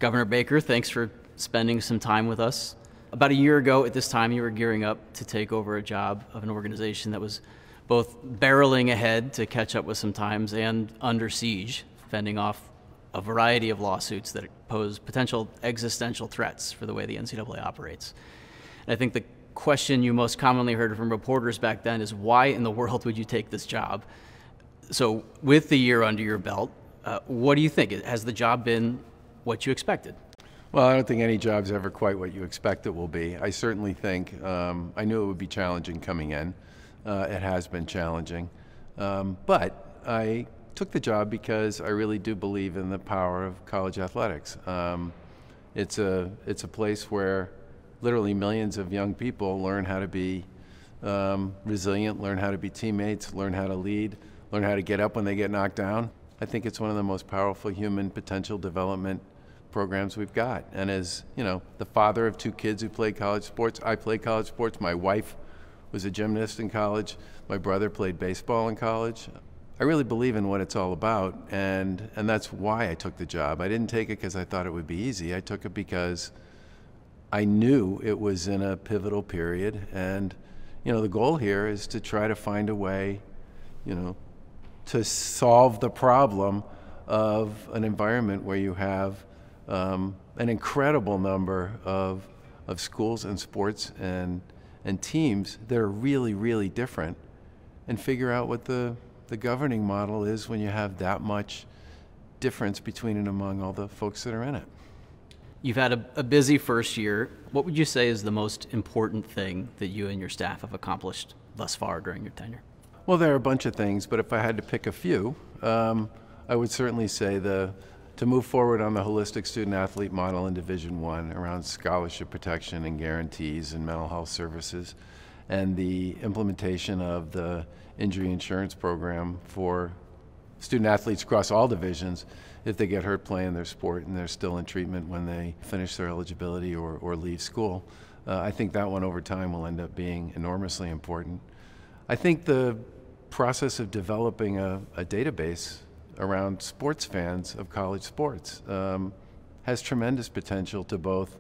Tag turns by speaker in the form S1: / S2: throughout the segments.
S1: Governor Baker, thanks for spending some time with us. About a year ago at this time, you were gearing up to take over a job of an organization that was both barreling ahead to catch up with some times and under siege, fending off a variety of lawsuits that pose potential existential threats for the way the NCAA operates. And I think the question you most commonly heard from reporters back then is, why in the world would you take this job? So with the year under your belt, what do you think? Has the job been what you expected?
S2: Well, I don't think any job's ever quite what you expect it will be. I certainly think, I knew it would be challenging coming in. It has been challenging. But I took the job because I really do believe in the power of college athletics. It's a place where literally millions of young people learn how to be resilient, learn how to be teammates, learn how to lead, learn how to get up when they get knocked down. I think it's one of the most powerful human potential development programs we've got. And as the father of two kids who played college sports, I played college sports. My wife was a gymnast in college. My brother played baseball in college. I really believe in what it's all about, and that's why I took the job. I didn't take it because I thought it would be easy. I took it because I knew it was in a pivotal period, and the goal here is to try to find a way, to solve the problem of an environment where you have an incredible number of schools and sports and teams that are really, really different, and figure out what the governing model is when you have that much difference between and among all the folks that are in it.
S1: You've had a busy first year. What would you say is the most important thing that you and your staff have accomplished thus far during your tenure?
S2: Well, there are a bunch of things, but if I had to pick a few, I would certainly say to move forward on the holistic student-athlete model in Division I around scholarship protection and guarantees and mental health services, and the implementation of the injury insurance program for student-athletes across all divisions if they get hurt playing their sport and they're still in treatment when they finish their eligibility or leave school. I think that one over time will end up being enormously important. I think the process of developing a database around sports fans of college sports has tremendous potential to both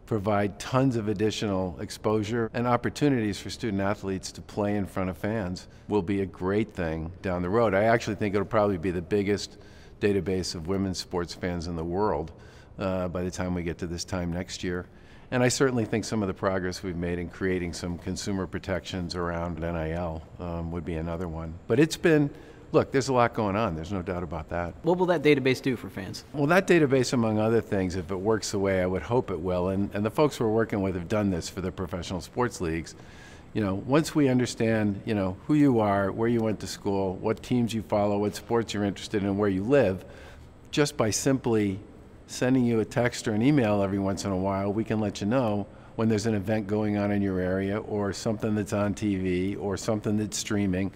S2: provide tons of additional exposure and opportunities for student athletes to play in front of fans. Will be a great thing down the road. I actually think it'll probably be the biggest database of women's sports fans in the world by the time we get to this time next year. And I certainly think some of the progress we've made in creating some consumer protections around NIL would be another one. But it's been, look, there's a lot going on. There's no doubt about that.
S1: What will that database do for fans?
S2: Well, that database, among other things, if it works the way I would hope it will, and the folks we're working with have done this for the professional sports leagues, once we understand, who you are, where you went to school, what teams you follow, what sports you're interested in, where you live, just by simply sending you a text or an email every once in a while, we can let you know when there's an event going on in your area or something that's on TV or something that's streaming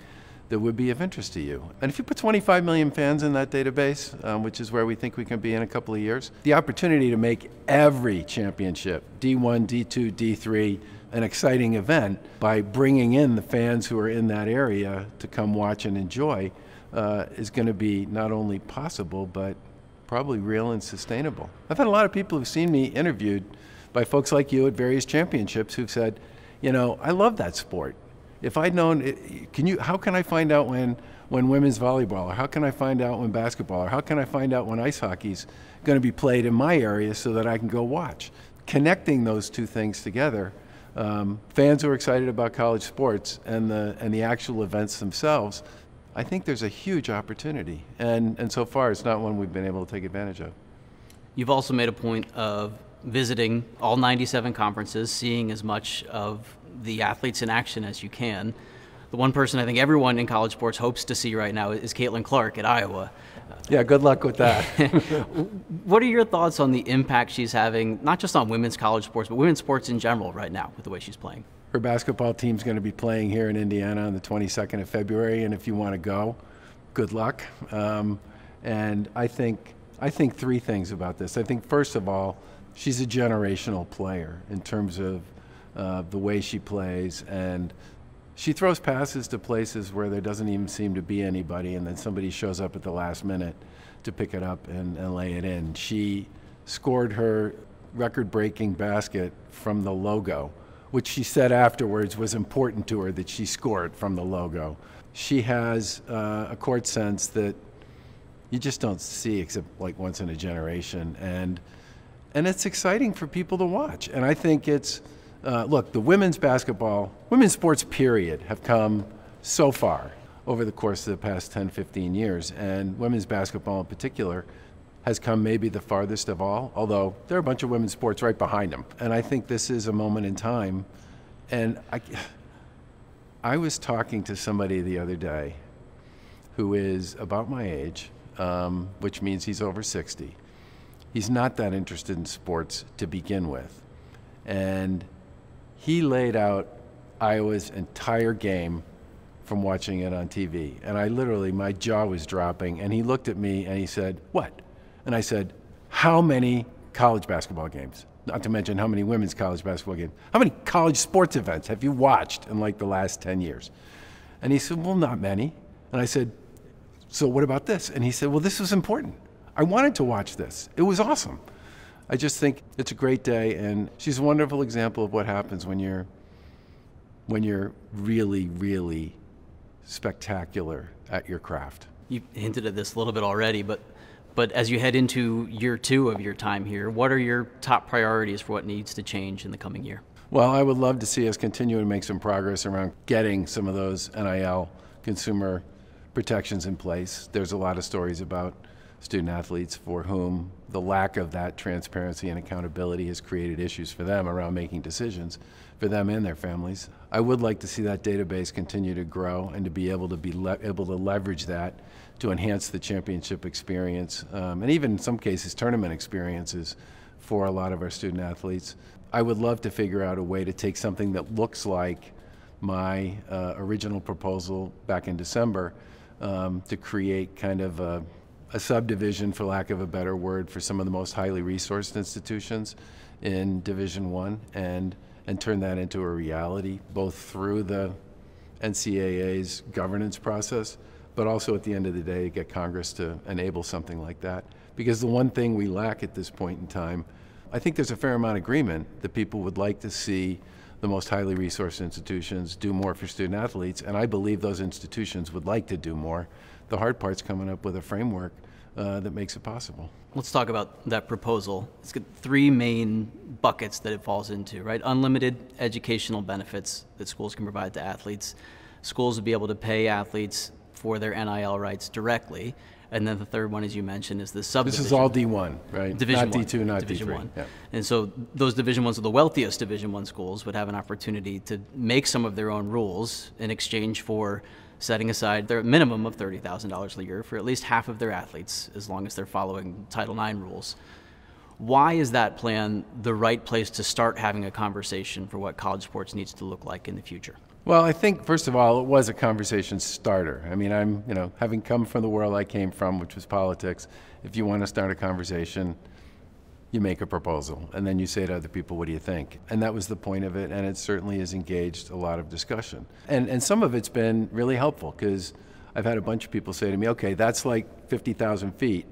S2: that would be of interest to you. And if you put 25 million fans in that database, which is where we think we can be in a couple of years, the opportunity to make every championship, D1, D2, D3, an exciting event by bringing in the fans who are in that area to come watch and enjoy is going to be not only possible, but probably real and sustainable. I've had a lot of people who've seen me interviewed by folks like you at various championships who've said, I love that sport. If I'd known, how can I find out when women's volleyball, or how can I find out when basketball, or how can I find out when ice hockey's going to be played in my area so that I can go watch? Connecting those two things together, fans who are excited about college sports and the actual events themselves, I think there's a huge opportunity, and so far it's not one we've been able to take advantage of.
S1: You've also made a point of visiting all 97 conferences, seeing as much of the athletes in action as you can. The one person I think everyone in college sports hopes to see right now is Caitlin Clark at Iowa.
S2: Yeah, good luck with that.
S1: What are your thoughts on the impact she's having, not just on women's college sports, but women's sports in general right now with the way she's playing?
S2: Her basketball team's going to be playing here in Indiana on the 22nd of February, and if you want to go, good luck. And I think three things about this. I think, first of all, she's a generational player in terms of the way she plays, and she throws passes to places where there doesn't even seem to be anybody, and then somebody shows up at the last minute to pick it up and lay it in. She scored her record-breaking basket from the logo, which she said afterwards was important to her that she scored from the logo. She has a court sense that you just don't see except like once in a generation, and it's exciting for people to watch. And I think it's, look, the women's sports period have come so far over the course of the past 10, 15 years, and women's basketball in particular has come maybe the farthest of all, although there are a bunch of women's sports right behind them. And I think this is a moment in time. And I was talking to somebody the other day who is about my age, which means he's over 60. He's not that interested in sports to begin with. And he laid out Iowa's entire game from watching it on TV. And I literally, my jaw was dropping, and he looked at me and he said, "What?" And I said, "How many college basketball games? Not to mention how many women's college basketball games? How many college sports events have you watched in like the last 10 years? And he said, "Well, not many." And I said, "So what about this?" And he said, "Well, this was important. I wanted to watch this. It was awesome." I just think it's a great day, and she's a wonderful example of what happens when you're really, really spectacular at your craft.
S1: You hinted at this a little bit already, but as you head into year 2 of your time here, what are your top priorities for what needs to change in the coming year?
S2: Well, I would love to see us continue to make some progress around getting some of those NIL consumer protections in place. There's a lot of stories about student athletes for whom the lack of that transparency and accountability has created issues for them around making decisions for them and their families. I would like to see that database continue to grow and to be able to leverage that to enhance the championship experience, and even in some cases tournament experiences for a lot of our student athletes. I would love to figure out a way to take something that looks like my original proposal back in December to create kind of a subdivision, for lack of a better word, for some of the most highly resourced institutions in Division I, and turn that into a reality, both through the NCAA's governance process, but also at the end of the day, get Congress to enable something like that. Because the one thing we lack at this point in time, I think there's a fair amount of agreement that people would like to see the most highly resourced institutions do more for student athletes, and I believe those institutions would like to do more. The hard part's coming up with a framework that makes it possible.
S1: Let's talk about that proposal. It's got 3 main buckets that it falls into, right? Unlimited educational benefits that schools can provide to athletes. Schools would be able to pay athletes for their NIL rights directly. And then the third one, as you mentioned, is the subdivision.
S2: This is all D1, right?
S1: Division
S2: not D2, not
S1: Division
S2: D3.
S1: I.
S2: Yeah.
S1: And so those Division I's, or the wealthiest Division I schools, would have an opportunity to make some of their own rules in exchange for setting aside their minimum of $30,000 a year for at least half of their athletes, as long as they're following Title IX rules. Why is that plan the right place to start having a conversation for what college sports needs to look like in the future?
S2: Well, I think, first of all, it was a conversation starter. I mean, having come from the world I came from, which was politics, if you want to start a conversation, you make a proposal, and then you say to other people, what do you think? And that was the point of it, and it certainly has engaged a lot of discussion. And some of it's been really helpful, because I've had a bunch of people say to me, okay, that's like 50,000 feet.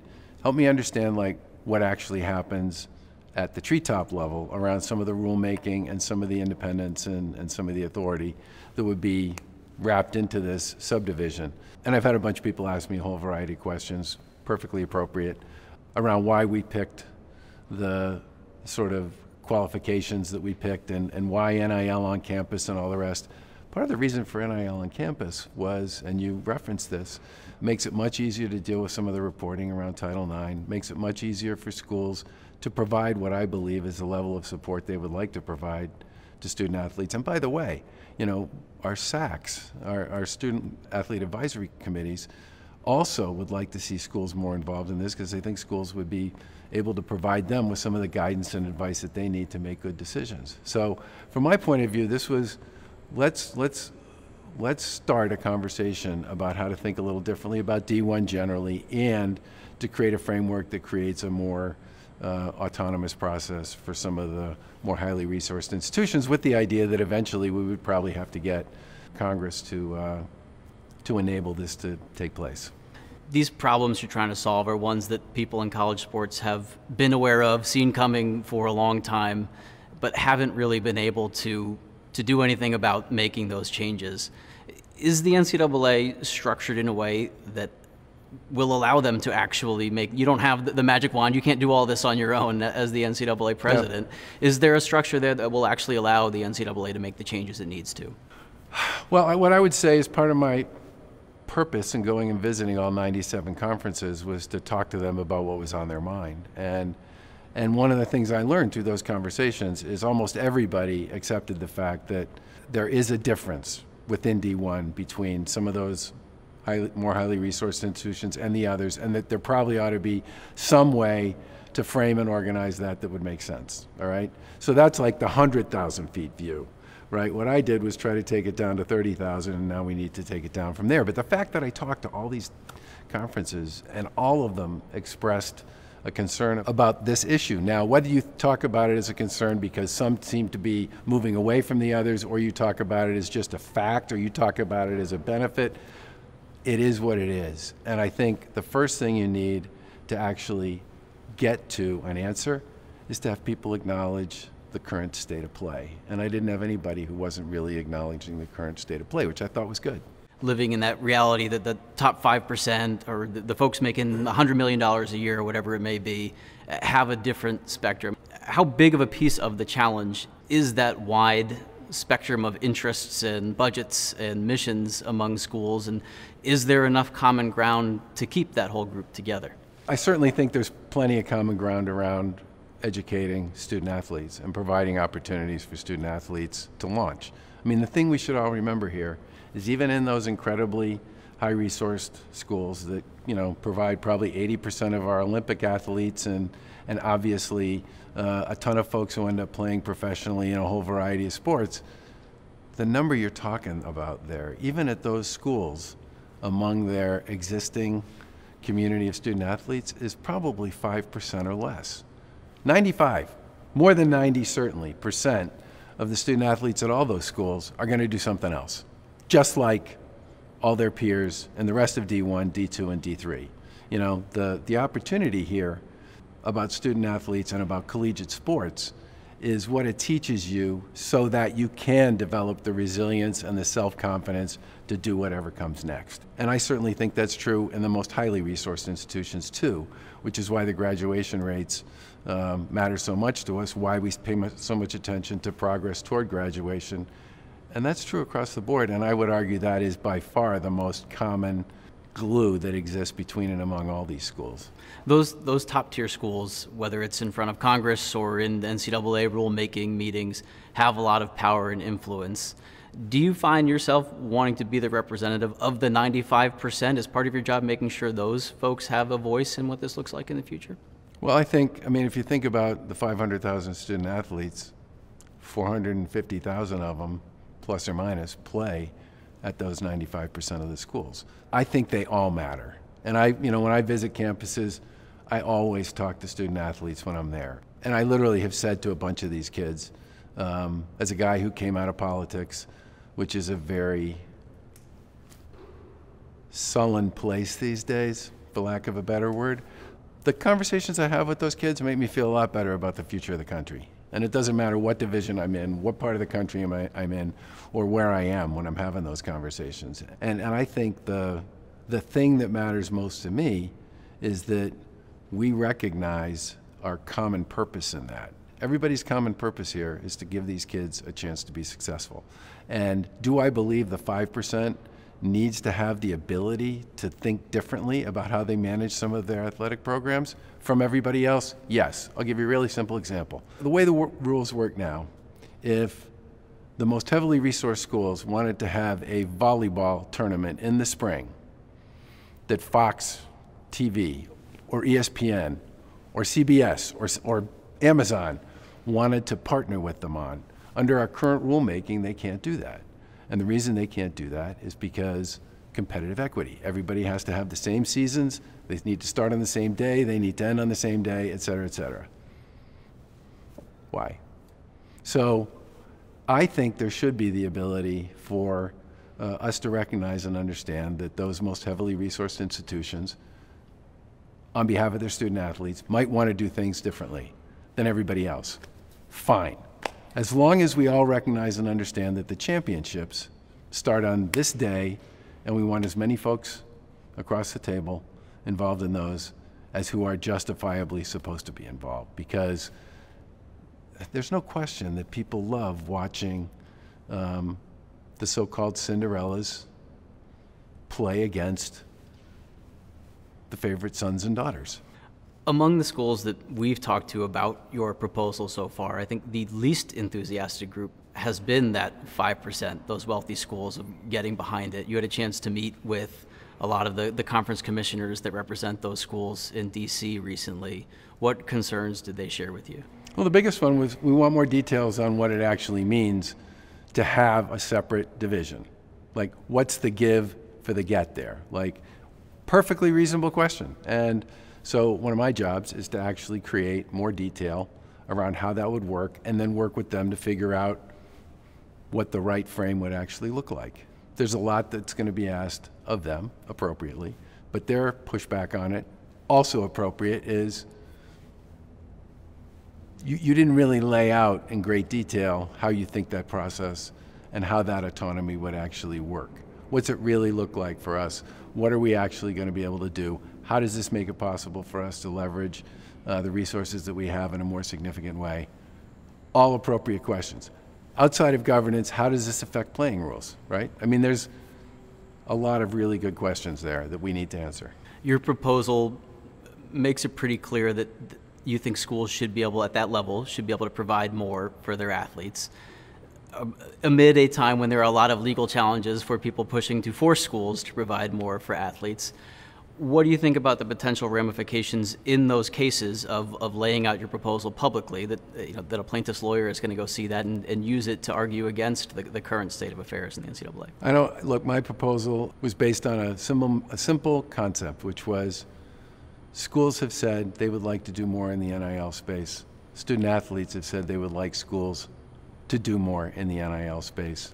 S2: Help me understand like what actually happens at the treetop level around some of the rulemaking and some of the independence and some of the authority that would be wrapped into this subdivision. And I've had a bunch of people ask me a whole variety of questions, perfectly appropriate, around why we picked the sort of qualifications that we picked and why NIL on campus and all the rest. Part of the reason for NIL on campus was, and you referenced this, makes it much easier to deal with some of the reporting around Title IX, makes it much easier for schools to provide what I believe is the level of support they would like to provide to student athletes. And by the way, our SACs, our student athlete advisory committees, also would like to see schools more involved in this, because they think schools would be able to provide them with some of the guidance and advice that they need to make good decisions. So from my point of view, this was, let's start a conversation about how to think a little differently about D1 generally, and to create a framework that creates a more autonomous process for some of the more highly resourced institutions, with the idea that eventually we would probably have to get Congress to enable this to take place.
S1: These problems you're trying to solve are ones that people in college sports have been aware of, seen coming for a long time, but haven't really been able to do anything about making those changes. Is the NCAA structured in a way that will allow them to actually make, you don't have the magic wand, you can't do all this on your own as the NCAA president. Yeah. Is there a structure there that will actually allow the NCAA to make the changes it needs to?
S2: Well, what I would say is part of my purpose in going and visiting all 97 conferences was to talk to them about what was on their mind. And one of the things I learned through those conversations is almost everybody accepted the fact that there is a difference within D1 between some of those more highly resourced institutions and the others, and that there probably ought to be some way to frame and organize that would make sense, all right? So that's like the 100,000 feet view, right? What I did was try to take it down to 30,000, and now we need to take it down from there. But the fact that I talked to all these conferences, and all of them expressed a concern about this issue. Now, whether you talk about it as a concern because some seem to be moving away from the others, or you talk about it as just a fact, or you talk about it as a benefit, it is what it is. And I think the first thing you need to actually get to an answer is to have people acknowledge the current state of play. And I didn't have anybody who wasn't really acknowledging the current state of play, which I thought was good.
S1: Living in that reality that the top 5% or the folks making $100 million a year or whatever it may be have a different spectrum. How big of a piece of the challenge is that wide spectrum of interests and budgets and missions among schools, and is there enough common ground to keep that whole group together?
S2: I certainly think there's plenty of common ground around educating student athletes and providing opportunities for student athletes to launch. I mean, the thing we should all remember here is even in those incredibly high-resourced schools that, you know, provide probably 80% of our Olympic athletes and obviously a ton of folks who end up playing professionally in a whole variety of sports, the number you're talking about there, even at those schools, among their existing community of student athletes, is probably 5% or less. 95, more than 90 certainly, % of the student athletes at all those schools are going to do something else, just like all their peers and the rest of D1, D2, and D3. You know, the opportunity here about student athletes and about collegiate sports is what it teaches you so that you can develop the resilience and the self-confidence to do whatever comes next. And I certainly think that's true in the most highly resourced institutions too, which is why the graduation rates matter so much to us, why we pay so much attention to progress toward graduation. And that's true across the board, and I would argue that is by far the most common glue that exists between and among all these schools.
S1: Those top-tier schools, whether it's in front of Congress or in the NCAA rulemaking meetings, have a lot of power and influence. Do you find yourself wanting to be the representative of the 95% as part of your job, making sure those folks have a voice in what this looks like in the future?
S2: Well, I mean, if you think about the 500,000 student athletes, 450,000 of them, plus or minus, play at those 95% of the schools. I think they all matter. And when I visit campuses, I always talk to student athletes when I'm there. And I literally have said to a bunch of these kids, as a guy who came out of politics, which is a very sullen place these days, for lack of a better word, the conversations I have with those kids make me feel a lot better about the future of the country. And it doesn't matter what division I'm in, what part of the country I'm in, or where I am when I'm having those conversations. And I think the thing that matters most to me is that we recognize our common purpose in that. Everybody's common purpose here is to give these kids a chance to be successful. And do I believe the 5% needs to have the ability to think differently about how they manage some of their athletic programs from everybody else? Yes. I'll give you a really simple example. The way the rules work now, if the most heavily resourced schools wanted to have a volleyball tournament in the spring that Fox TV or ESPN or CBS or Amazon wanted to partner with them on, under our current rulemaking, they can't do that. And the reason they can't do that is because competitive equity. Everybody has to have the same seasons, they need to start on the same day, they need to end on the same day, et cetera, et cetera. Why? So I think there should be the ability for us to recognize and understand that those most heavily resourced institutions, on behalf of their student athletes, might want to do things differently than everybody else. Fine. As long as we all recognize and understand that the championships start on this day, and we want as many folks across the table involved in those as who are justifiably supposed to be involved, because there's no question that people love watching the so-called Cinderellas play against the favorite sons and daughters.
S1: Among the schools that we've talked to about your proposal so far, I think the least enthusiastic group has been that 5%, those wealthy schools, of getting behind it. You had a chance to meet with a lot of the conference commissioners that represent those schools in D.C. recently. What concerns did they share with you?
S2: Well, the biggest one was we want more details on what it actually means to have a separate division. Like, what's the give for the get there? Like, perfectly reasonable question. And so one of my jobs is to actually create more detail around how that would work, and then work with them to figure out what the right frame would actually look like. There's a lot that's going to be asked of them appropriately, but their pushback on it, also appropriate, is you didn't really lay out in great detail how you think that process and how that autonomy would actually work. What's it really look like for us? What are we actually going to be able to do? How does this make it possible for us to leverage the resources that we have in a more significant way? All appropriate questions. Outside of governance, how does this affect playing rules, right? I mean, there's a lot of really good questions there that we need to answer.
S1: Your proposal makes it pretty clear that you think schools should be able, at that level, should be able to provide more for their athletes. Amid a time when there are a lot of legal challenges for people pushing to force schools to provide more for athletes, what do you think about the potential ramifications in those cases of laying out your proposal publicly, that that a plaintiff's lawyer is going to go see that and use it to argue against the current state of affairs in the NCAA?
S2: I don't, look, my proposal was based on a simple concept, which was schools have said they would like to do more in the NIL space. Student athletes have said they would like schools to do more in the NIL space.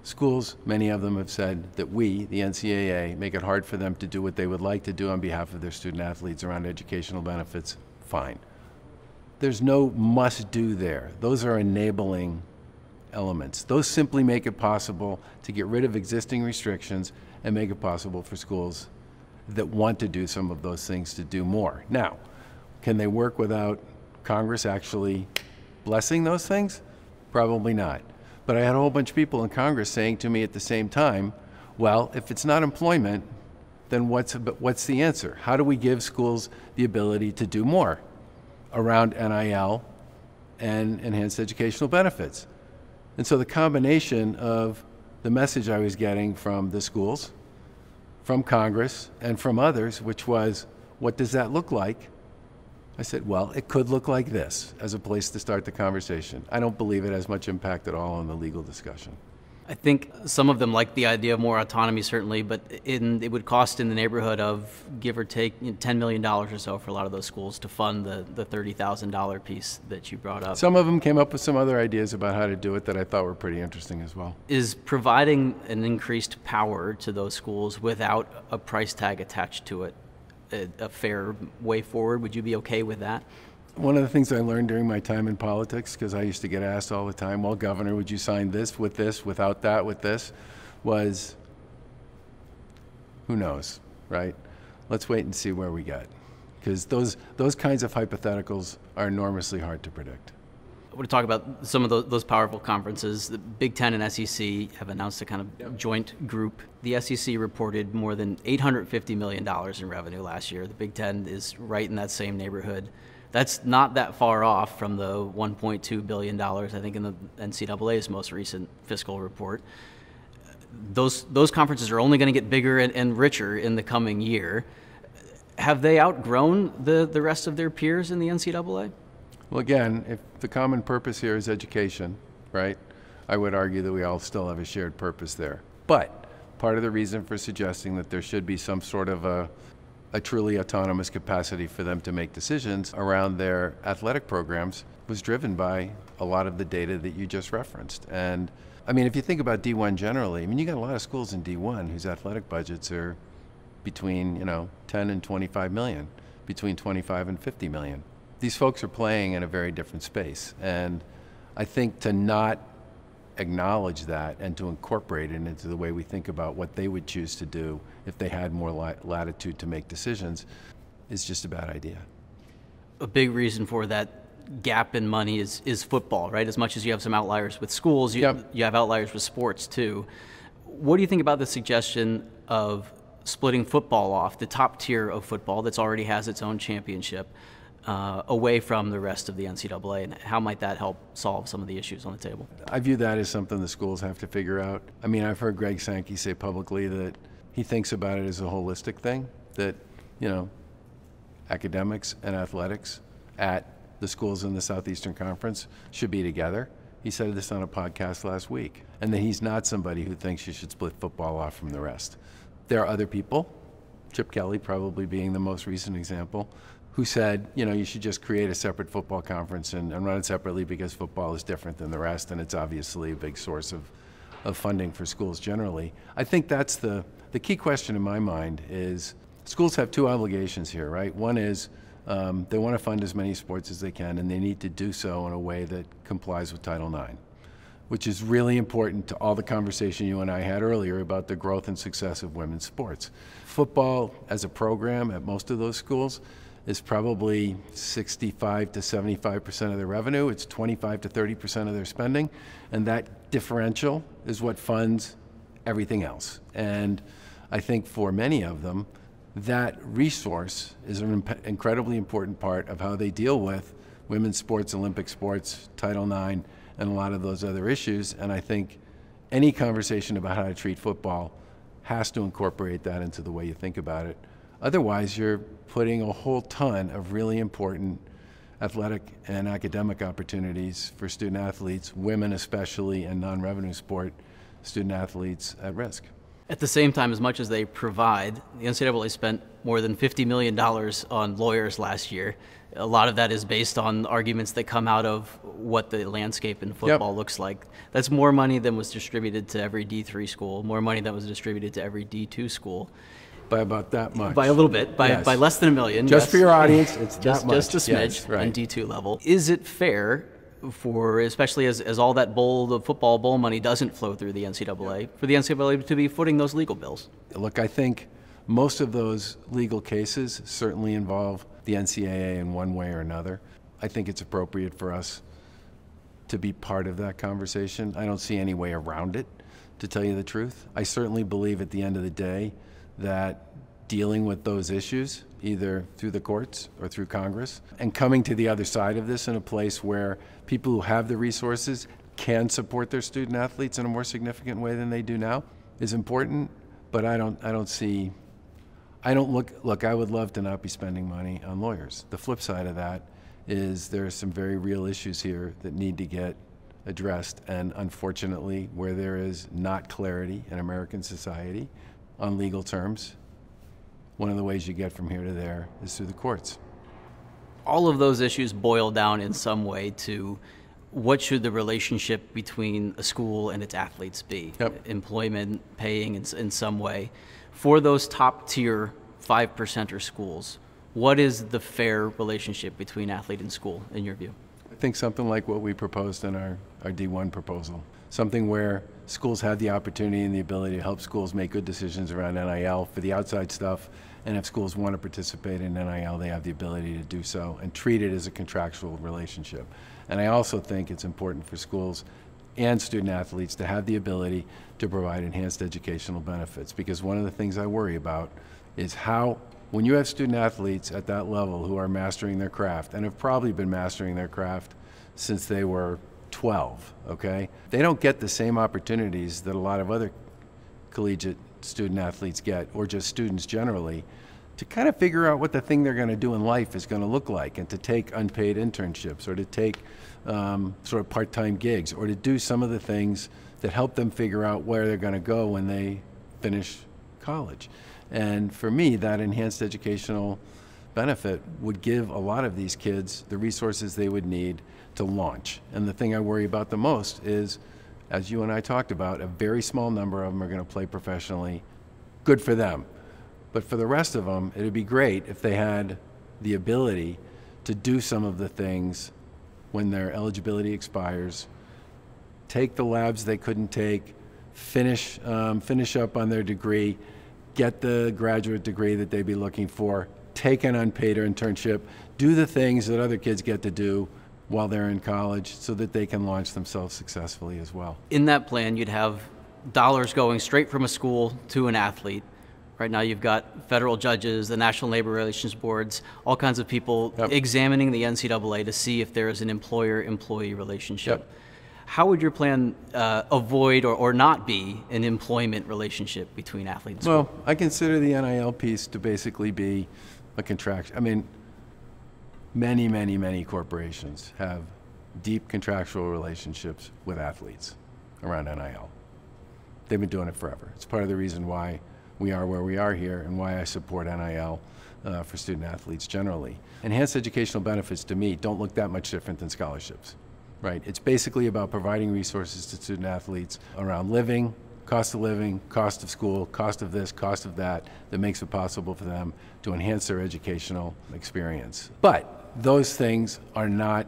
S2: Schools, many of them have said that we, the NCAA, make it hard for them to do what they would like to do on behalf of their student athletes around educational benefits. Fine. There's no must-do there. Those are enabling elements. Those simply make it possible to get rid of existing restrictions and make it possible for schools that want to do some of those things to do more. Now, can they work without Congress actually blessing those things? Probably not. But I had a whole bunch of people in Congress saying to me at the same time, well, if it's not employment, then what's the answer? How do we give schools the ability to do more around NIL and enhanced educational benefits? And so the combination of the message I was getting from the schools, from Congress, and from others, which was, what does that look like? I said, well, it could look like this as a place to start the conversation. I don't believe it has much impact at all on the legal discussion.
S1: I think some of them like the idea of more autonomy, certainly, but it would cost in the neighborhood of, give or take, $10 million or so for a lot of those schools to fund the $30,000 piece that you brought up.
S2: Some of them came up with some other ideas about how to do it that I thought were pretty interesting as well.
S1: Is providing an increased power to those schools without a price tag attached to it a fair way forward? Would you be okay with that?
S2: One of the things I learned during my time in politics, because I used to get asked all the time, well, Governor, would you sign this, without that, with this, was, who knows, right? Let's wait and see where we get. Because those kinds of hypotheticals are enormously hard to predict.
S1: I want to talk about some of those powerful conferences. The Big Ten and SEC have announced a kind of joint group. The SEC reported more than $850 million in revenue last year. The Big Ten is right in that same neighborhood. That's not that far off from the $1.2 billion, I think, in the NCAA's most recent fiscal report. Those conferences are only going to get bigger and richer in the coming year. Have they outgrown the rest of their peers in the NCAA?
S2: Well, again, if the common purpose here is education, right, I would argue that we all still have a shared purpose there. But part of the reason for suggesting that there should be some sort of a a truly autonomous capacity for them to make decisions around their athletic programs was driven by a lot of the data that you just referenced. And I mean, if you think about D1 generally, I mean, you got a lot of schools in D1 whose athletic budgets are between, 10 and 25 million, between 25 and 50 million. These folks are playing in a very different space. And I think to not acknowledge that and to incorporate it into the way we think about what they would choose to do if they had more latitude to make decisions is just a bad idea.
S1: A big reason for that gap in money is football, right? As much as you have some outliers with schools, you have outliers with sports too. What do you think about the suggestion of splitting football off, the top tier of football that's already has its own championship, away from the rest of the NCAA, and how might that help solve some of the issues on the table?
S2: I view that as something the schools have to figure out. I mean, I've heard Greg Sankey say publicly that he thinks about it as a holistic thing, that, academics and athletics at the schools in the Southeastern Conference should be together. He said this on a podcast last week, and that he's not somebody who thinks you should split football off from the rest. There are other people, Chip Kelly probably being the most recent example, who said, you should just create a separate football conference and run it separately because football is different than the rest, and it's obviously a big source of funding for schools generally. I think that's the key question in my mind is schools have two obligations here, right? One is they want to fund as many sports as they can, and they need to do so in a way that complies with Title IX, which is really important to all the conversation you and I had earlier about the growth and success of women's sports. Football as a program at most of those schools is probably 65 to 75% of their revenue. It's 25 to 30% of their spending, and that differential is what funds everything else. And I think for many of them, that resource is an incredibly important part of how they deal with women's sports, Olympic sports, Title IX, and a lot of those other issues. And I think any conversation about how to treat football has to incorporate that into the way you think about it. Otherwise, you're putting a whole ton of really important athletic and academic opportunities for student athletes, women especially, and non-revenue sport student athletes at risk.
S1: At the same time, as much as they provide, the NCAA spent more than $50 million on lawyers last year. A lot of that is based on arguments that come out of what the landscape in football looks like. That's more money than was distributed to every D3 school, more money than was distributed to every D2 school.
S2: By about that much.
S1: By a little bit, by less than $1 million.
S2: Just for your audience, it's
S1: just
S2: that much.
S1: Just a smidge on D2 level. Is it fair for, especially as all that the football bowl money doesn't flow through the NCAA, for the NCAA to be footing those legal bills?
S2: Look, I think most of those legal cases certainly involve the NCAA in one way or another. I think it's appropriate for us to be part of that conversation. I don't see any way around it, to tell you the truth. I certainly believe at the end of the day that dealing with those issues, either through the courts or through Congress, and coming to the other side of this in a place where people who have the resources can support their student athletes in a more significant way than they do now is important. But I would love to not be spending money on lawyers. The flip side of that is there are some very real issues here that need to get addressed, and unfortunately, where there is not clarity in American society on legal terms, one of the ways you get from here to there is through the courts.
S1: All of those issues boil down in some way to what should the relationship between a school and its athletes be? Employment, paying in some way. For those top tier 5%er schools, what is the fair relationship between athlete and school in your view?
S2: I think something like what we proposed in our D1 proposal. Something where schools have the opportunity and the ability to help schools make good decisions around NIL for the outside stuff, and if schools want to participate in NIL, they have the ability to do so and treat it as a contractual relationship. And I also think it's important for schools and student athletes to have the ability to provide enhanced educational benefits, because one of the things I worry about is how, when you have student athletes at that level who are mastering their craft and have probably been mastering their craft since they were 12, okay? They don't get the same opportunities that a lot of other collegiate student athletes get, or just students generally, to kind of figure out what the thing they're going to do in life is going to look like, and to take unpaid internships, or to take sort of part-time gigs, or to do some of the things that help them figure out where they're going to go when they finish college. And for me, that enhanced educational benefit would give a lot of these kids the resources they would need to launch. And the thing I worry about the most is, as you and I talked about, a very small number of them are going to play professionally. Good for them. But for the rest of them, it would be great if they had the ability to do some of the things when their eligibility expires, take the labs they couldn't take, finish up on their degree, get the graduate degree that they'd be looking for, take an unpaid internship, do the things that other kids get to do while they're in college so that they can launch themselves successfully as well.
S1: In that plan, you'd have dollars going straight from a school to an athlete. Right now you've got federal judges, the National Labor Relations Boards, all kinds of people examining the NCAA to see if there is an employer-employee relationship.
S2: Yep.
S1: How would your plan avoid or not be an employment relationship between athletes?
S2: Well, I consider the NIL piece to basically be a contract. I mean, many corporations have deep contractual relationships with athletes around NIL. They've been doing it forever. It's part of the reason why we are where we are here and why I support NIL for student athletes generally. Enhanced educational benefits to me don't look that much different than scholarships, right? It's basically about providing resources to student athletes around living, cost of living, cost of school, cost of this, cost of that makes it possible for them to enhance their educational experience. But those things are not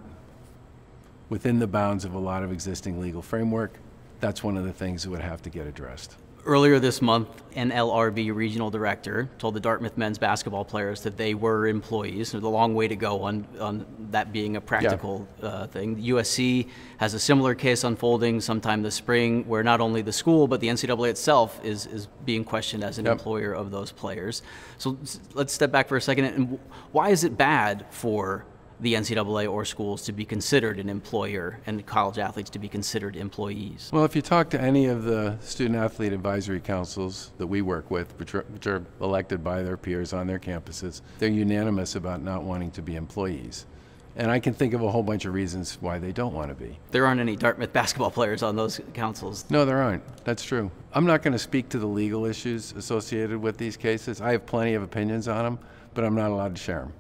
S2: within the bounds of a lot of existing legal framework. That's one of the things that would have to get addressed.
S1: Earlier this month, NLRB regional director told the Dartmouth men's basketball players that they were employees. There's a long way to go on that being a practical thing. USC has a similar case unfolding sometime this spring where not only the school but the NCAA itself is being questioned as an employer of those players. So let's step back for a second. And why is it bad for the NCAA or schools to be considered an employer and college athletes to be considered employees?
S2: Well, if you talk to any of the student-athlete advisory councils that we work with, which are elected by their peers on their campuses, they're unanimous about not wanting to be employees. And I can think of a whole bunch of reasons why they don't want to be.
S1: There aren't any Dartmouth basketball players on those councils.
S2: No, there aren't. That's true. I'm not going to speak to the legal issues associated with these cases. I have plenty of opinions on them, but I'm not allowed to share them,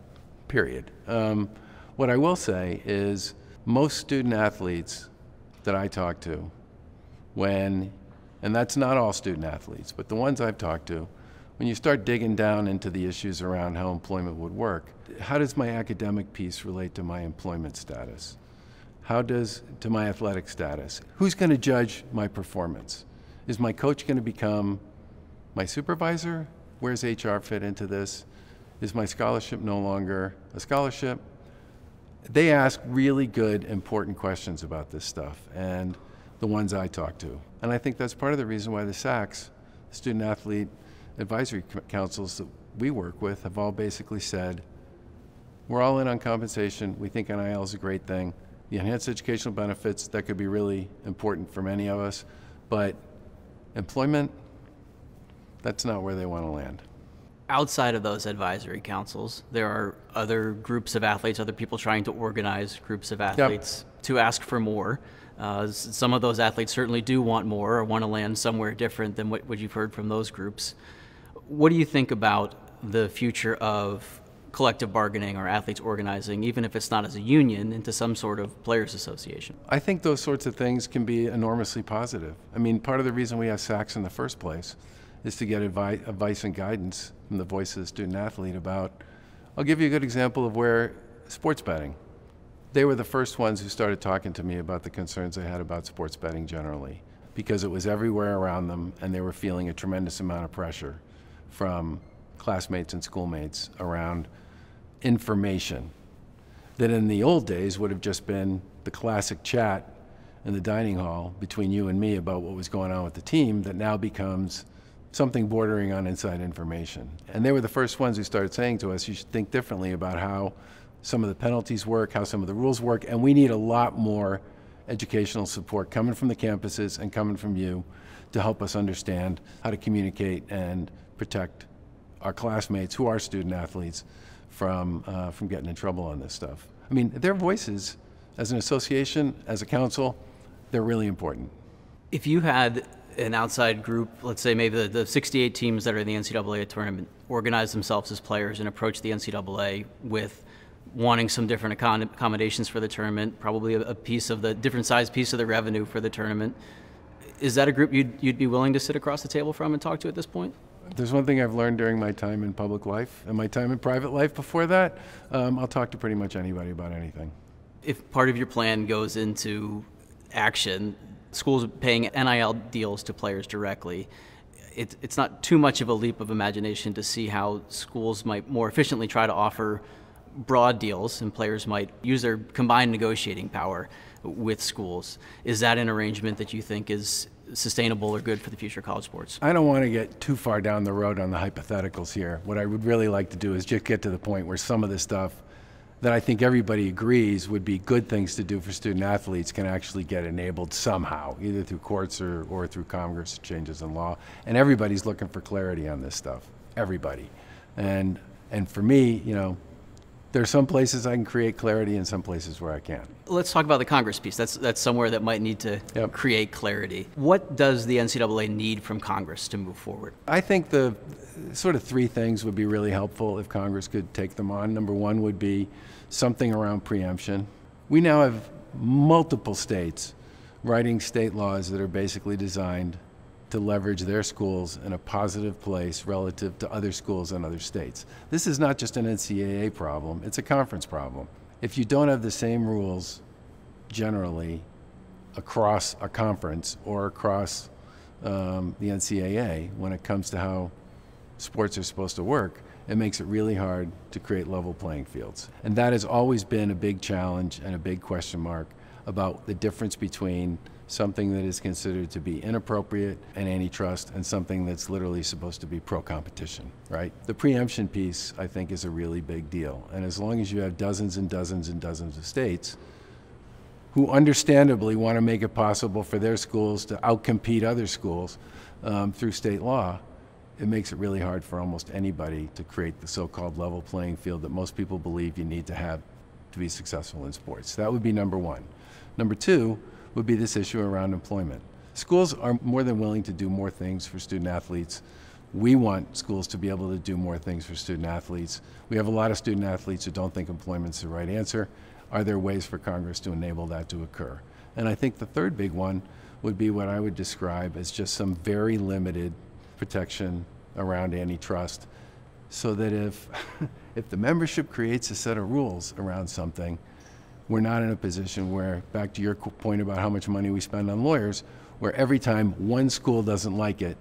S2: period. What I will say is most student athletes that I talk to, and that's not all student athletes, but the ones I've talked to, when you start digging down into the issues around how employment would work, how does my academic piece relate to my employment status? How does to my athletic status? Who's going to judge my performance? Is my coach going to become my supervisor? Where's HR fit into this? Is my scholarship no longer a scholarship? They ask really good, important questions about this stuff, and the ones I talk to. And I think that's part of the reason why the SACs, Student Athlete Advisory Councils that we work with, have all basically said, we're all in on compensation. We think NIL is a great thing. The enhanced educational benefits, that could be really important for many of us, but employment, that's not where they want to land.
S1: Outside of those advisory councils, there are other groups of athletes, other people trying to organize groups of athletes to ask for more. Some of those athletes certainly do want more or want to land somewhere different than what you've heard from those groups. What do you think about the future of collective bargaining or athletes organizing, even if it's not as a union, into some sort of players association? I
S2: think those sorts of things can be enormously positive. I mean, part of the reason we have SACs in the first place is to get advice and guidance from the voice of the student athlete about, I'll give you a good example of where sports betting. They were the first ones who started talking to me about the concerns they had about sports betting generally, because it was everywhere around them and they were feeling a tremendous amount of pressure from classmates and schoolmates around information that in the old days would have just been the classic chat in the dining hall between you and me about what was going on with the team, that now becomes something bordering on inside information. And they were the first ones who started saying to us, you should think differently about how some of the penalties work, how some of the rules work, and we need a lot more educational support coming from the campuses and coming from you to help us understand how to communicate and protect our classmates who are student athletes from getting in trouble on this stuff. I mean, their voices as an association, as a council, they're really important.
S1: If you had an outside group, let's say maybe the 68 teams that are in the NCAA tournament, organize themselves as players and approach the NCAA with wanting some different accommodations for the tournament, probably a piece of the different size piece of the revenue for the tournament. Is that a group you'd be willing to sit across the table from and talk to at this point?
S2: There's one thing I've learned during my time in public life and my time in private life before that. I'll talk to pretty much anybody about anything.
S1: If part of your plan goes into action, schools paying NIL deals to players directly, it's not too much of a leap of imagination to see how schools might more efficiently try to offer broad deals and players might use their combined negotiating power with schools. Is that an arrangement that you think is sustainable or good for the future of college sports?
S2: I don't want to get too far down the road on the hypotheticals here. What I would really like to do is just get to the point where some of the stuff that I think everybody agrees would be good things to do for student athletes can actually get enabled somehow, either through courts or through Congress changes in law. And everybody's looking for clarity on this stuff. Everybody. And for me, there are some places I can create clarity and some places where I can't.
S1: Let's talk about the Congress piece. That's somewhere that might need to create clarity. What does the NCAA need from Congress to move forward?
S2: I think the sort of three things would be really helpful if Congress could take them on. Number one would be something around preemption. We now have multiple states writing state laws that are basically designed to leverage their schools in a positive place relative to other schools in other states. This is not just an NCAA problem, it's a conference problem. If you don't have the same rules generally across a conference or across the NCAA when it comes to how sports are supposed to work, it makes it really hard to create level playing fields. And that has always been a big challenge and a big question mark about the difference between something that is considered to be inappropriate and antitrust and something that's literally supposed to be pro-competition, right? The preemption piece, I think, is a really big deal. And as long as you have dozens and dozens and dozens of states who understandably want to make it possible for their schools to outcompete other schools through state law, it makes it really hard for almost anybody to create the so-called level playing field that most people believe you need to have to be successful in sports. That would be number one. Number two would be this issue around employment. Schools are more than willing to do more things for student athletes. We want schools to be able to do more things for student athletes. We have a lot of student athletes who don't think employment's the right answer. Are there ways for Congress to enable that to occur? And I think the third big one would be what I would describe as just some very limited protection around antitrust, so that if the membership creates a set of rules around something, we're not in a position where, back to your point about how much money we spend on lawyers, where every time one school doesn't like it,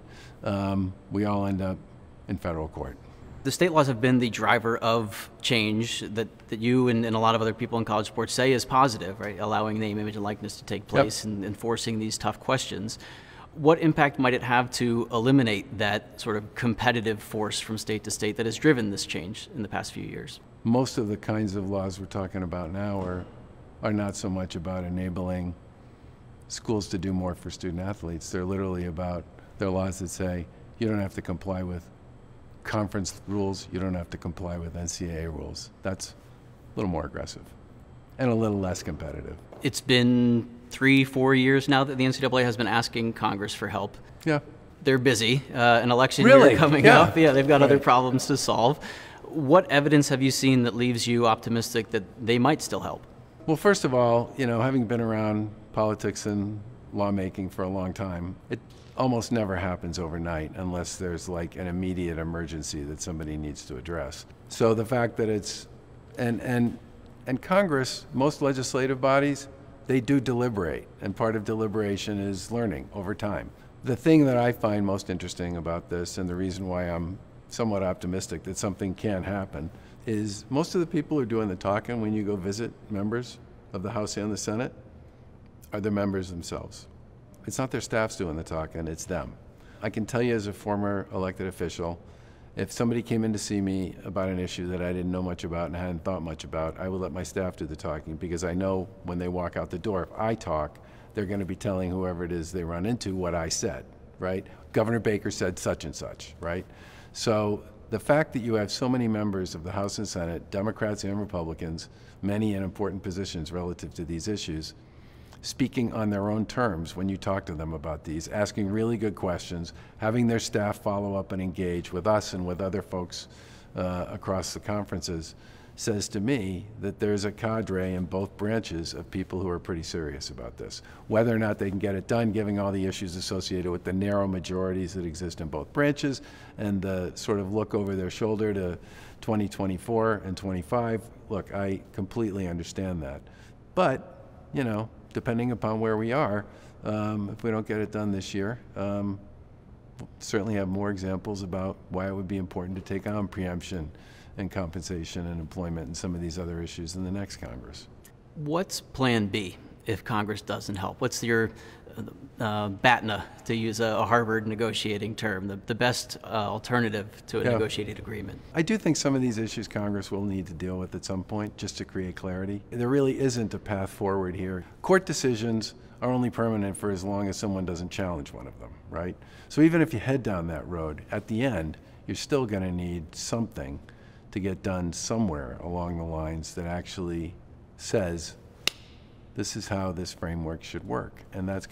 S2: we all end up in federal court.
S1: The state laws have been the driver of change that you and a lot of other people in college sports say is positive, right? Allowing name, image, and likeness to take place and enforcing these tough questions. What impact might it have to eliminate that sort of competitive force from state to state that has driven this change in the past few years?
S2: Most of the kinds of laws we're talking about now are not so much about enabling schools to do more for student athletes. They're literally about, they're laws that say you don't have to comply with conference rules, you don't have to comply with NCAA rules. That's a little more aggressive and a little less competitive.
S1: It's been 3-4 years now that the NCAA has been asking Congress for help.
S2: Yeah.
S1: They're busy. An election
S2: Really?
S1: year coming up. Yeah, they've got other problems to solve. What evidence have you seen that leaves you optimistic that they might still help?
S2: Well, first of all, having been around politics and lawmaking for a long time, it almost never happens overnight unless there's like an immediate emergency that somebody needs to address. So the fact that it's, and Congress, most legislative bodies, they do deliberate, and part of deliberation is learning over time. The thing that I find most interesting about this, and the reason why I'm somewhat optimistic that something can happen, is most of the people who are doing the talking when you go visit members of the House and the Senate are the members themselves. It's not their staffs doing the talking, it's them. I can tell you as a former elected official, if somebody came in to see me about an issue that I didn't know much about and hadn't thought much about, I would let my staff do the talking, because I know when they walk out the door, if I talk, they're going to be telling whoever it is they run into what I said, right? Governor Baker said such and such, right? So the fact that you have so many members of the House and Senate, Democrats and Republicans, many in important positions relative to these issues, speaking on their own terms when you talk to them about these, asking really good questions, having their staff follow up and engage with us and with other folks across the conferences, says to me that there's a cadre in both branches of people who are pretty serious about this. Whether or not they can get it done, given all the issues associated with the narrow majorities that exist in both branches and the sort of look over their shoulder to 2024 and 25, look, I completely understand that. But, you know, depending upon where we are, if we don't get it done this year, we'll certainly have more examples about why it would be important to take on preemption and compensation and employment and some of these other issues in the next Congress.
S1: What's Plan B if Congress doesn't help? What's your BATNA, to use a Harvard negotiating term, the best alternative to a negotiated agreement?
S2: I do think some of these issues Congress will need to deal with at some point just to create clarity. There really isn't a path forward here. Court decisions are only permanent for as long as someone doesn't challenge one of them, right? So even if you head down that road, at the end, you're still going to need something to get done somewhere along the lines that actually says this is how this framework should work, and that's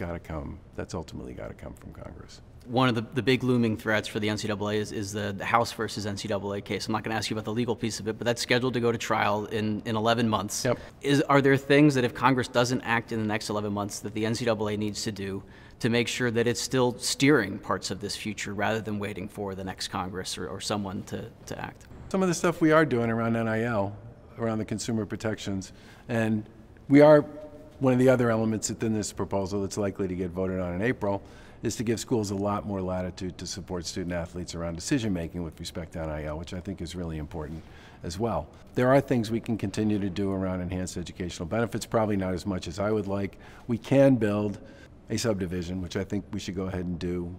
S2: ultimately got to come from Congress.
S1: One of the big looming threats for the NCAA is the House versus NCAA case. I'm not going to ask you about the legal piece of it, but that's scheduled to go to trial in 11 months.
S2: Yep.
S1: Are there things that if Congress doesn't act in the next 11 months that the NCAA needs to do to make sure that it's still steering parts of this future rather than waiting for the next Congress or someone to act?
S2: Some of the stuff we are doing around NIL, around the consumer protections, and we are, one of the other elements within this proposal that's likely to get voted on in April is to give schools a lot more latitude to support student athletes around decision making with respect to NIL, which I think is really important as well. There are things we can continue to do around enhanced educational benefits, probably not as much as I would like. We can build a subdivision, which I think we should go ahead and do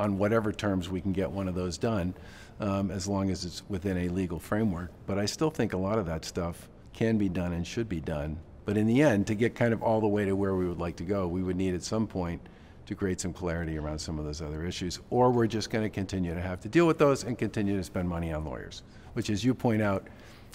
S2: on whatever terms we can get one of those done, as long as it's within a legal framework. But I still think a lot of that stuff can be done and should be done. But in the end, to get kind of all the way to where we would like to go, we would need at some point to create some clarity around some of those other issues, or we're just going to continue to have to deal with those and continue to spend money on lawyers, which, as you point out,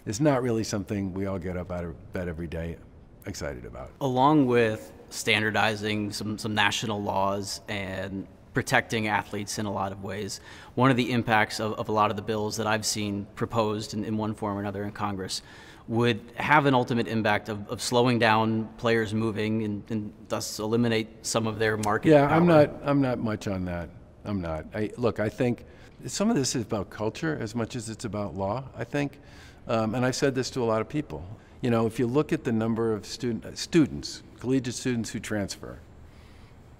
S2: is not really something we all get up out of bed every day excited about.
S1: Along with standardizing some national laws and protecting athletes in a lot of ways, one of the impacts of a lot of the bills that I've seen proposed in one form or another in Congress would have an ultimate impact of slowing down players moving and thus eliminate some of their market power.
S2: I'm not much on that. I'm not. Look, I think some of this is about culture as much as it's about law, I think. And I've said this to a lot of people. You know, if you look at the number of students, collegiate students who transfer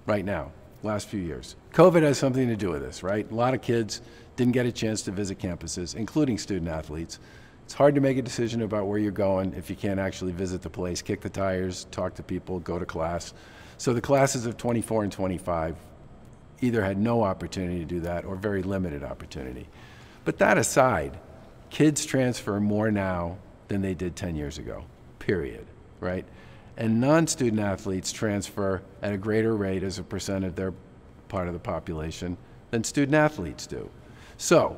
S2: right now, last few years, COVID has something to do with this, right? A lot of kids didn't get a chance to visit campuses, including student athletes. It's hard to make a decision about where you're going if you can't actually visit the place, kick the tires, talk to people, go to class. So the classes of 24 and 25 either had no opportunity to do that or very limited opportunity. But that aside, kids transfer more now than they did 10 years ago, period, right? And non-student athletes transfer at a greater rate as a percent of their part of the population than student athletes do. So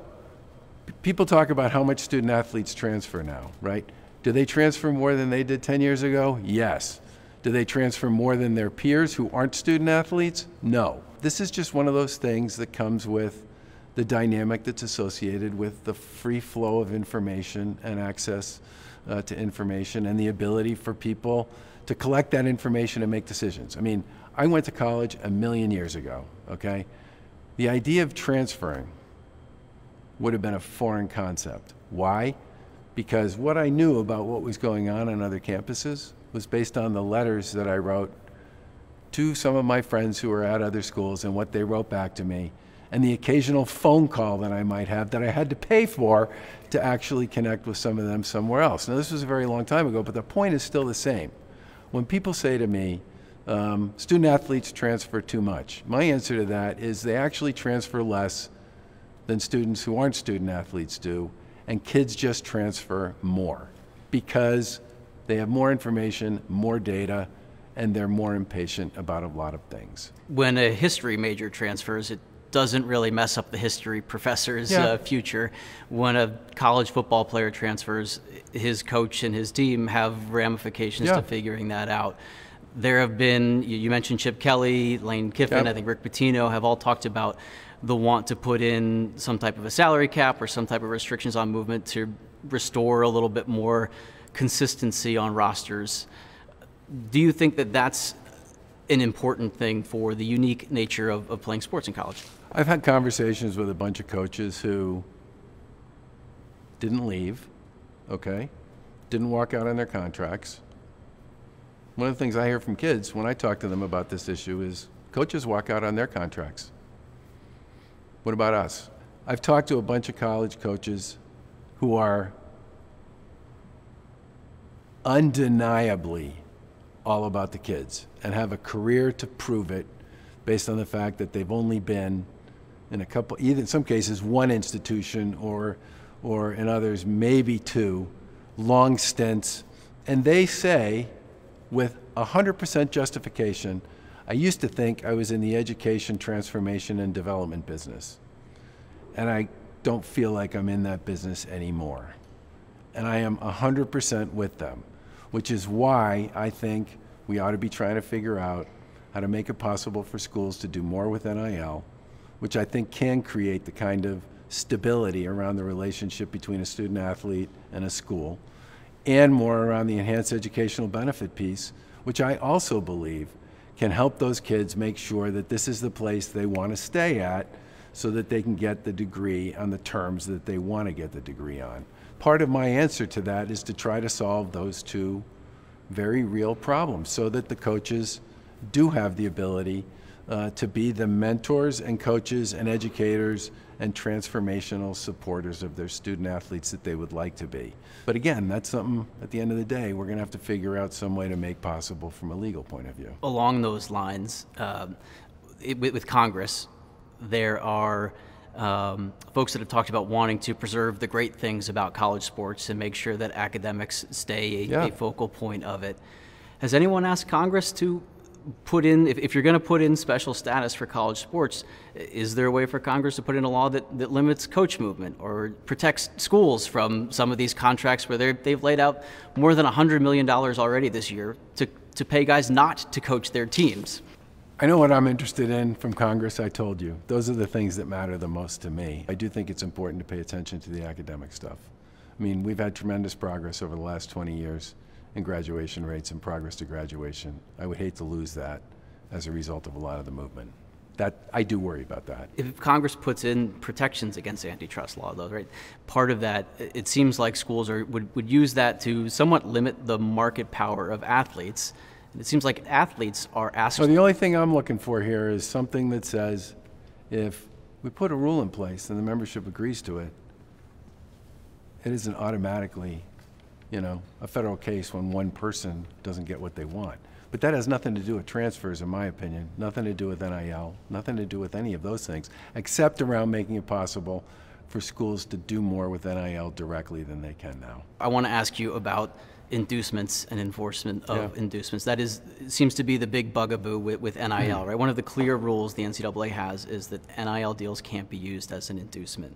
S2: people talk about how much student athletes transfer now, right? Do they transfer more than they did 10 years ago? Yes. Do they transfer more than their peers who aren't student athletes? No. This is just one of those things that comes with the dynamic that's associated with the free flow of information and access to information and the ability for people to collect that information and make decisions. I mean, I went to college a million years ago, okay? The idea of transferring would have been a foreign concept. Why? Because what I knew about what was going on other campuses was based on the letters that I wrote to some of my friends who were at other schools and what they wrote back to me, and the occasional phone call that I might have that I had to pay for to actually connect with some of them somewhere else. Now, this was a very long time ago, but the point is still the same. When people say to me, student athletes transfer too much, my answer to that is they actually transfer less than students who aren't student athletes do, and kids just transfer more because they have more information, more data, and they're more impatient about a lot of things.
S1: When a history major transfers, it doesn't really mess up the history professor's future. When a college football player transfers, his coach and his team have ramifications to figuring that out. There have been, you mentioned Chip Kelly, Lane Kiffin,
S2: Yep.
S1: I think Rick Pitino have all talked about the want to put in some type of a salary cap or some type of restrictions on movement to restore a little bit more consistency on rosters. Do you think that that's an important thing for the unique nature of playing sports in college?
S2: I've had conversations with a bunch of coaches who didn't leave, okay? Didn't walk out on their contracts. One of the things I hear from kids when I talk to them about this issue is coaches walk out on their contracts. What about us? I've talked to a bunch of college coaches who are undeniably all about the kids and have a career to prove it based on the fact that they've only been in a couple, either in some cases one institution or in others maybe two, long stints. And they say with 100% justification, I used to think I was in the education, transformation, and development business. And I don't feel like I'm in that business anymore. And I am 100% with them, which is why I think we ought to be trying to figure out how to make it possible for schools to do more with NIL, which I think can create the kind of stability around the relationship between a student athlete and a school, and more around the enhanced educational benefit piece, which I also believe can help those kids make sure that this is the place they want to stay at so that they can get the degree on the terms that they want to get the degree on. Part of my answer to that is to try to solve those two very real problems so that the coaches do have the ability to be the mentors and coaches and educators and transformational supporters of their student athletes that they would like to be. But again, that's something at the end of the day we're going to have to figure out some way to make possible from a legal point of view.
S1: Along those lines, with Congress, there are folks that have talked about wanting to preserve the great things about college sports and make sure that academics stay a focal point of it. Has anyone asked Congress to put in, if you're going to put in special status for college sports, is there a way for Congress to put in a law that limits coach movement or protects schools from some of these contracts where they've laid out more than $100 million already this year to pay guys not to coach their teams?
S2: I know what I'm interested in from Congress. I told you. Those are the things that matter the most to me. I do think it's important to pay attention to the academic stuff. I mean, we've had tremendous progress over the last 20 years in graduation rates and progress to graduation. I would hate to lose that as a result of a lot of the movement. That I do worry about that.
S1: If Congress puts in protections against antitrust law, though, right? Part of that, it seems like schools would use that to somewhat limit the market power of athletes. It seems like athletes are asked.
S2: So the only thing I'm looking for here is something that says if we put a rule in place and the membership agrees to it, it isn't automatically, a federal case when one person doesn't get what they want. But that has nothing to do with transfers, in my opinion, nothing to do with NIL, nothing to do with any of those things, except around making it possible for schools to do more with NIL directly than they can now.
S1: I want to ask you about inducements and enforcement of inducements. That seems to be the big bugaboo with NIL, right? One of the clear rules the NCAA has is that NIL deals can't be used as an inducement.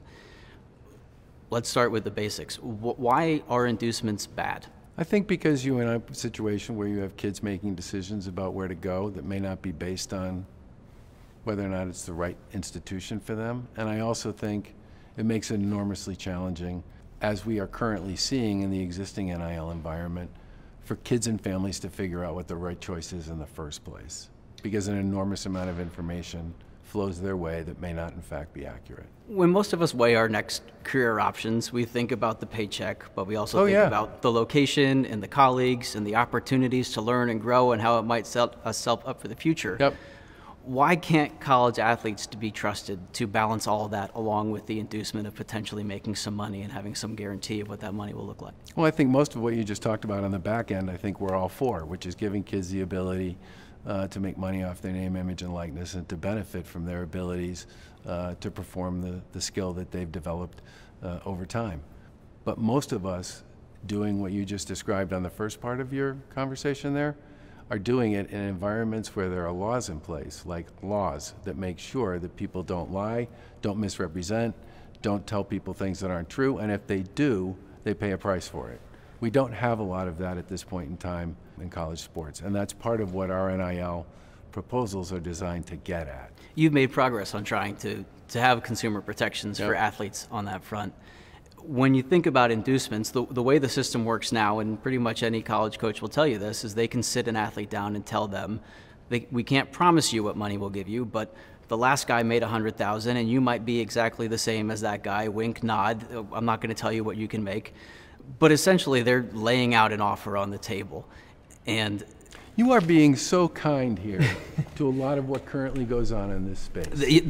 S1: Let's start with the basics. Why are inducements bad?
S2: I think because you're in a situation where you have kids making decisions about where to go that may not be based on whether or not it's the right institution for them. And I also think it makes it enormously challenging, as we are currently seeing in the existing NIL environment, for kids and families to figure out what the right choice is in the first place, because an enormous amount of information flows their way that may not in fact be accurate.
S1: When most of us weigh our next career options, we think about the paycheck, but we also think about the location and the colleagues and the opportunities to learn and grow and how it might set us up for the future.
S2: Yep.
S1: Why can't college athletes be trusted to balance all of that along with the inducement of potentially making some money and having some guarantee of what that money will look like?
S2: Well, I think most of what you just talked about on the back end, I think we're all for, which is giving kids the ability to make money off their name, image, and likeness, and to benefit from their abilities to perform the skill that they've developed over time. But most of us doing what you just described on the first part of your conversation there are doing it in environments where there are laws in place, like laws that make sure that people don't lie, don't misrepresent, don't tell people things that aren't true, and if they do, they pay a price for it. We don't have a lot of that at this point in time in college sports. And that's part of what our NIL proposals are designed to get at.
S1: You've made progress on trying to have consumer protections for athletes on that front. When you think about inducements, the way the system works now, and pretty much any college coach will tell you this, is they can sit an athlete down and tell them, we can't promise you what money we'll give you, but the last guy made $100,000 and you might be exactly the same as that guy, wink, nod, I'm not going to tell you what you can make. But essentially they're laying out an offer on the table. And
S2: you are being so kind here to a lot of what currently goes on in this space. You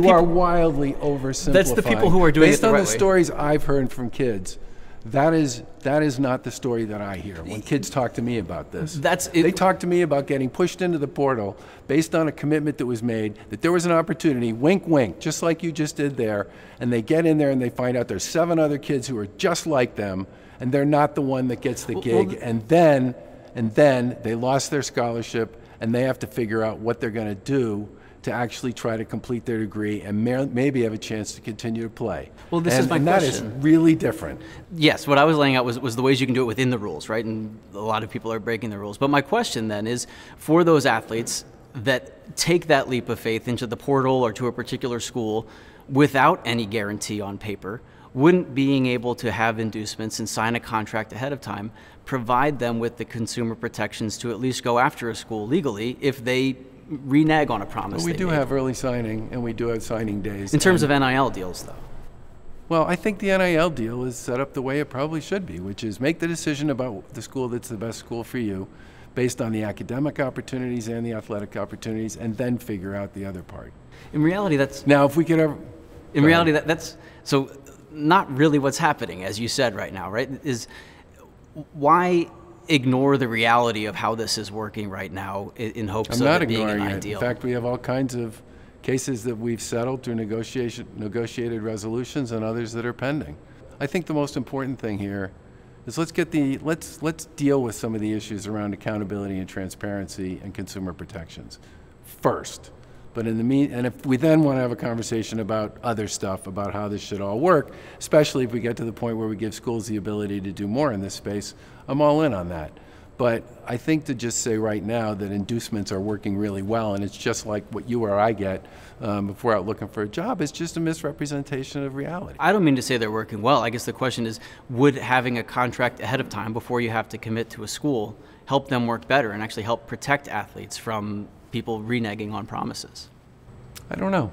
S2: are wildly oversimplifying.
S1: That's the people who are doing
S2: it the
S1: right way.
S2: Based on the stories I've heard from kids, that is not the story that I hear when kids talk to me about this. They talk to me about getting pushed into the portal based on a commitment that was made, that there was an opportunity, wink, wink, just like you just did there, and they get in there and they find out there's 7 other kids who are just like them, and they're not the one that gets the gig, and then they lost their scholarship, and they have to figure out what they're going to do to actually try to complete their degree and maybe have a chance to continue to play.
S1: Well, this is my question.
S2: That is really different.
S1: Yes, what I was laying out was the ways you can do it within the rules, right? And a lot of people are breaking the rules. But my question then is, for those athletes that take that leap of faith into the portal or to a particular school without any guarantee on paper, wouldn't being able to have inducements and sign a contract ahead of time provide them with the consumer protections to at least go after a school legally if they renege on a promise?
S2: But we do have early signing, and we do have signing days.
S1: In terms of NIL deals, though?
S2: Well, I think the NIL deal is set up the way it probably should be, which is make the decision about the school that's the best school for you based on the academic opportunities and the athletic opportunities, and then figure out the other part.
S1: In reality, that's...
S2: Now, if we could ever...
S1: In reality, that's... So, not really what's happening, as you said right now, right? Is why ignore the reality of how this is working right now in hopes of it being an ideal?
S2: I'm not ignoring it. In fact, we have all kinds of cases that we've settled through negotiated resolutions and others that are pending. I think the most important thing here is let's deal with some of the issues around accountability and transparency and consumer protections first. But and if we then want to have a conversation about other stuff, about how this should all work, especially if we get to the point where we give schools the ability to do more in this space, I'm all in on that. But I think to just say right now that inducements are working really well, and it's just like what you or I get if we're out looking for a job, it's just a misrepresentation of reality.
S1: I don't mean to say they're working well. I guess the question is, would having a contract ahead of time before you have to commit to a school help them work better and actually help protect athletes from people reneging on promises?
S2: I don't know.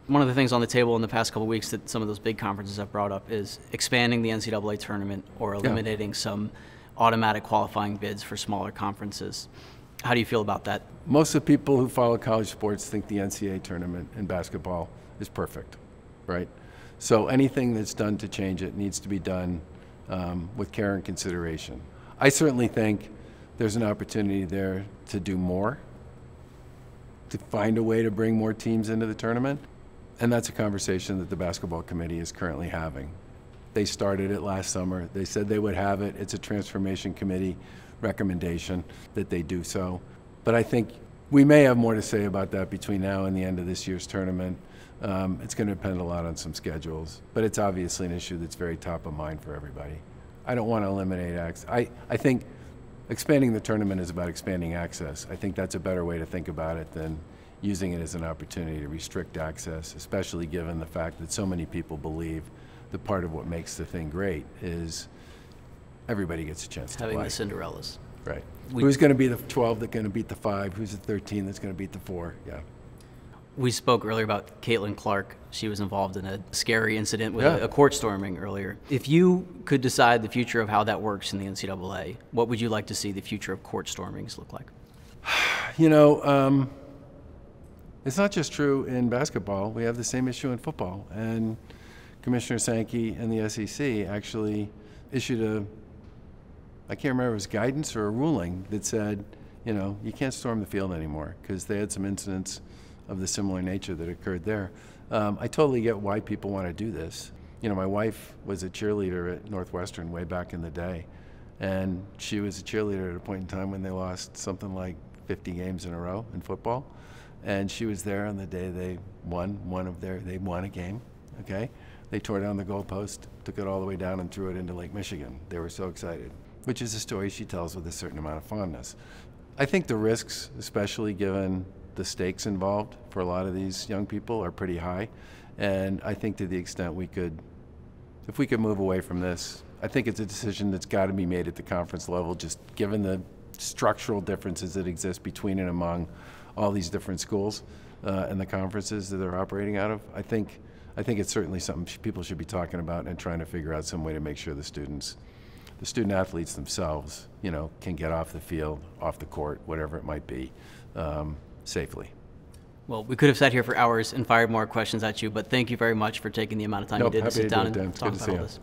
S1: One of the things on the table in the past couple of weeks that some of those big conferences have brought up is expanding the NCAA tournament or eliminating some automatic qualifying bids for smaller conferences. How do you feel about that?
S2: Most of the people who follow college sports think the NCAA tournament in basketball is perfect, right? So anything that's done to change it needs to be done with care and consideration. I certainly think there's an opportunity there to do more, to find a way to bring more teams into the tournament. And that's a conversation that the basketball committee is currently having. They started it last summer. They said they would have it. It's a transformation committee recommendation that they do so. But I think we may have more to say about that between now and the end of this year's tournament. It's going to depend a lot on some schedules, but it's obviously an issue that's very top of mind for everybody. I don't want to eliminate access. I think expanding the tournament is about expanding access. I think that's a better way to think about it than using it as an opportunity to restrict access, especially given the fact that so many people believe that part of what makes the thing great is everybody gets a chance to
S1: having
S2: play.
S1: the Cinderellas.
S2: Right. Who's going to be the 12 that's going to beat the 5? Who's the 13 that's going to beat the 4? Yeah.
S1: We spoke earlier about Caitlin Clark. She was involved in a scary incident with a court storming earlier. If you could decide the future of how that works in the NCAA, what would you like to see the future of court stormings look like?
S2: You know, it's not just true in basketball. We have the same issue in football. And Commissioner Sankey and the SEC actually issued I can't remember if it was guidance or a ruling that said, you know, you can't storm the field anymore because they had some incidents of the similar nature that occurred there. I totally get why people want to do this. You know, my wife was a cheerleader at Northwestern way back in the day, and she was a cheerleader at a point in time when they lost something like 50 games in a row in football, and she was there on the day they won a game, okay? They tore down the goalpost, took it all the way down and threw it into Lake Michigan. They were so excited. which is a story she tells with a certain amount of fondness. I think the risks, especially given the stakes involved for a lot of these young people, are pretty high. And I think to the extent if we could move away from this, I think it's a decision that's got to be made at the conference level, just given the structural differences that exist between and among all these different schools and the conferences that they're operating out of. I think it's certainly something people should be talking about and trying to figure out some way to make sure the student athletes themselves, can get off the field, off the court, whatever it might be, safely.
S1: Well, we could have sat here for hours and fired more questions at you, but thank you very much for taking the amount of time you did to sit down and talk about all this.